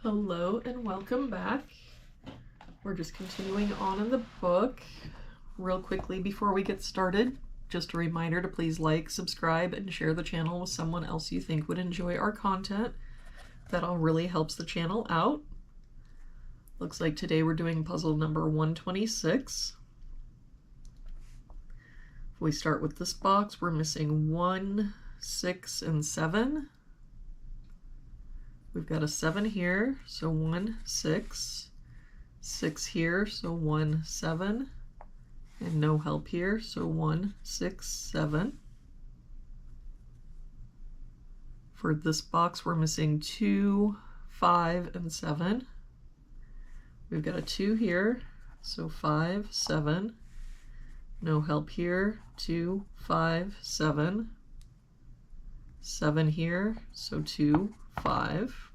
Hello and welcome back. We're just continuing on in the book. Real quickly before we get started, just a reminder to please like, subscribe, and share the channel with someone else you think would enjoy our content. That all really helps the channel out. Looks like today we're doing puzzle number 126. If we start with this box, we're missing 1, 6, and 7. We've got a 7 here, so 1, 6. 6 here, so 1, 7. And no help here, so 1, 6, 7. For this box, we're missing 2, 5, and 7. We've got a 2 here, so 5, 7. No help here, 2, 5, 7. 7 here, so 2, 5.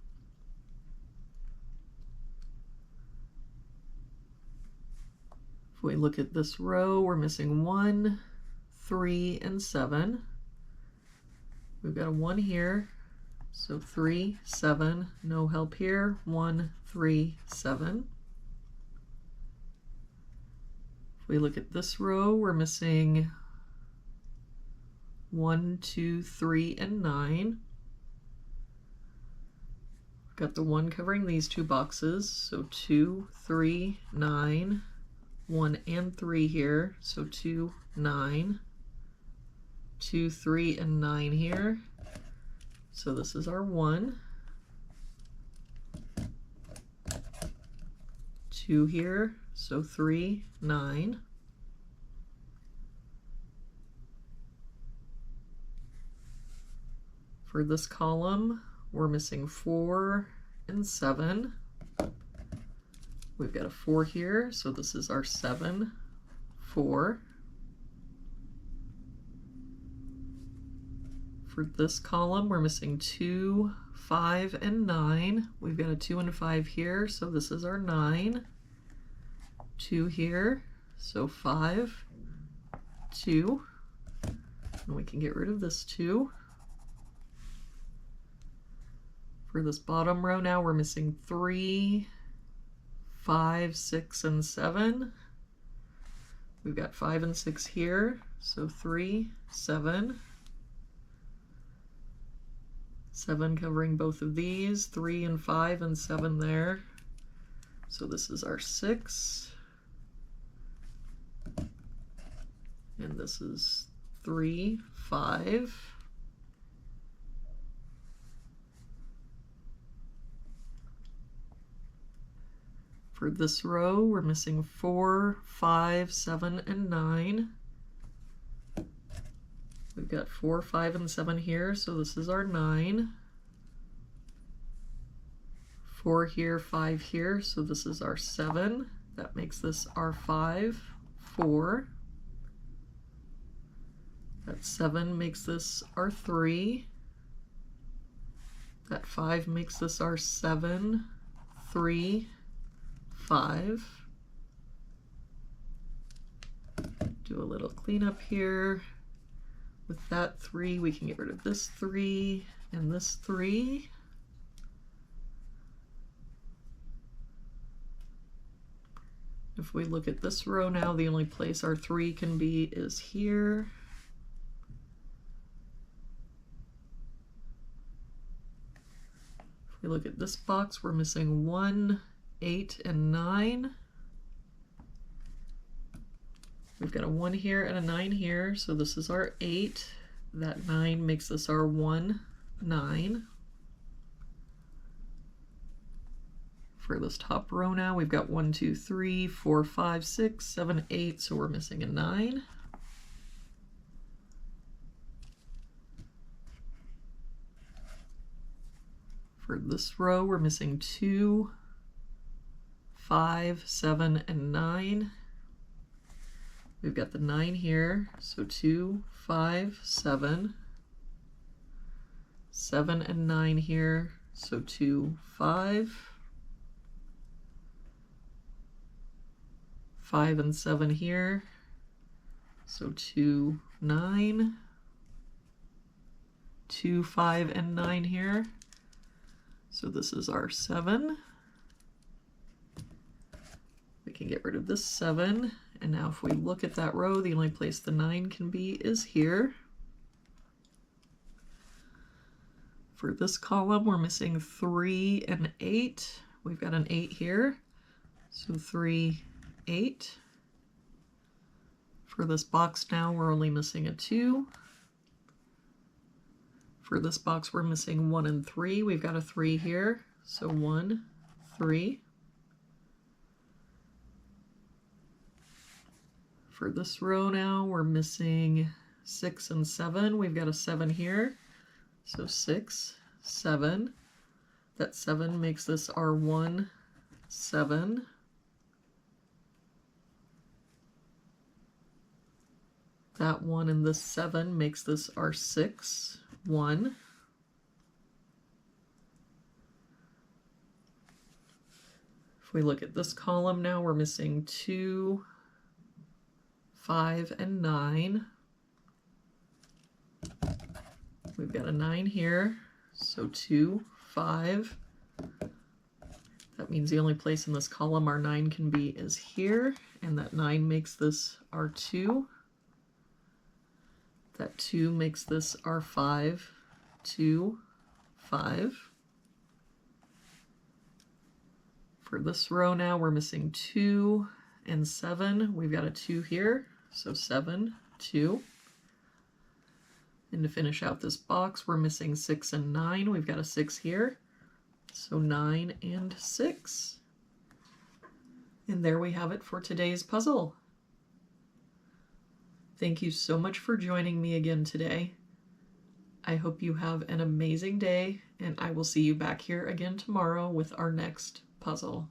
If we look at this row, we're missing 1, 3, and 7. We've got a 1 here, so 3, 7. No help here, 1, 3, 7. If we look at this row, we're missing 1, 2, 3, and 9. We've got the 1 covering these two boxes, so 2, 3, 9. 1 and 3 here, so 2, 9. 2, 3, and 9 here. So this is our 1. 2 here, so 3, 9. For this column, we're missing 4 and 7. We've got a 4 here, so this is our 7, 4. For this column, we're missing 2, 5, and 9. We've got a 2 and 5 here, so this is our 9. 2 here, so 5, 2. And we can get rid of this 2. For this bottom row now, we're missing 3, 5, 6, and 7. We've got 5 and 6 here, so 3, 7. 7 covering both of these, 3 and 5 and 7 there. So this is our 6. And this is 3, 5. For this row, we're missing 4, 5, 7, and 9. We've got 4, 5, and 7 here, so this is our 9. 4 here, 5 here, so this is our 7. That makes this our 5, 4. That 7 makes this our 3. That 5 makes this our 7, 3, 5. Do a little cleanup here. With that 3, we can get rid of this 3 and this 3. If we look at this row now, the only place our 3 can be is here. If we look at this box, we're missing 1, 8, and 9. We've got a 1 here and a 9 here, so this is our 8. That 9 makes this our 1, 9. For this top row now, we've got 1, 2, 3, 4, 5, 6, 7, 8, so we're missing a 9. For this row, we're missing 2, 5, 7, and 9. We've got the 9 here, so 2, 5, 7. 7 and 9 here, so 2, 5. 5 and 7 here, so 2, 9. 2, 5, and 9 here, So this is our 7. We can get rid of this 7. And now if we look at that row, the only place the 9 can be is here. For this column, we're missing 3 and 8. We've got an 8 here. So 3, 8. For this box now, we're only missing a 2. For this box, we're missing 1 and 3. We've got a 3 here. So 1, 3. For this row now, we're missing 6 and 7. We've got a 7 here. So 6, 7. That 7 makes this our 1, 7. That 1 and this 7 makes this our 6, 1. If we look at this column now, we're missing 2, 5, and 9. We've got a 9 here, so 2, 5. That means the only place in this column our 9 can be is here, and that 9 makes this our 2. That 2 makes this our 5, 2, 5. For this row now, we're missing 2 and 7. We've got a 2 here, so 7, 2. And to finish out this box, we're missing 6 and 9. We've got a 6 here, so 9 and 6. And there we have it for today's puzzle. Thank you so much for joining me again today. I hope you have an amazing day, and I will see you back here again tomorrow with our next puzzle.